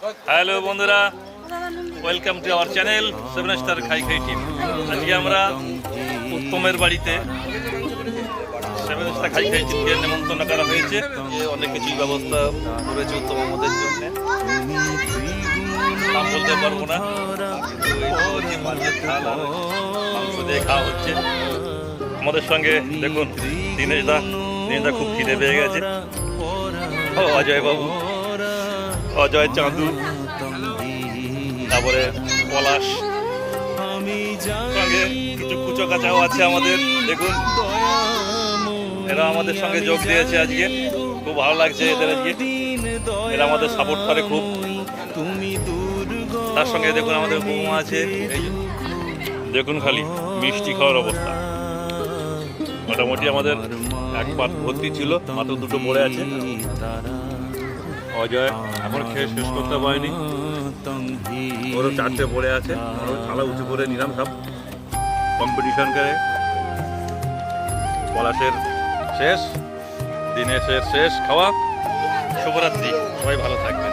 Hello বন্ধুরা, welcome to our channel 7 star খাই খাই টিম। আজকে আমরা উত্তমের বাড়িতে 7 স্টার খাই খাই টিমকে নেমন্তন্ন করা হয়েছে। অনেক কিছুই ব্যবস্থা করেছে উত্তম আমাদের জন্য, নাম বলতে পারবো না। মাংস দিয়ে খাওয়া হচ্ছে আমাদের সঙ্গে। দেখুন দিনেশ দা খুব খিদে পেয়ে গেছে। ও অজয় বাবু, অজয়, চাঁদু, তারপরে পলাশ, সঙ্গে কিছু কুচো কাচাও আছে আমাদের। দেখুন এরা আমাদের সঙ্গে যোগ দিয়েছে আজকে, খুব ভালো লাগছে এদের আজকে। এরা আমাদের সাপোর্ট করে খুব। তার সঙ্গে দেখুন আমাদের বৌমা আছে। দেখুন খালি মিষ্টি খাওয়ার অবস্থা। মোটামুটি আমাদের এক পাত ভর্তি ছিল, মাত্র দুটো পড়ে আছে। অজয় এখন খেয়ে শেষ করতে পারেনি, ওরও চারটে পড়ে আছে। থালা উঁচু করে নিলাম সব কম্পিটিশন করে। পলাশের শেষ, দিনেশের শেষ খাওয়া। শুভরাত্রি, সবাই ভালো থাকবেন।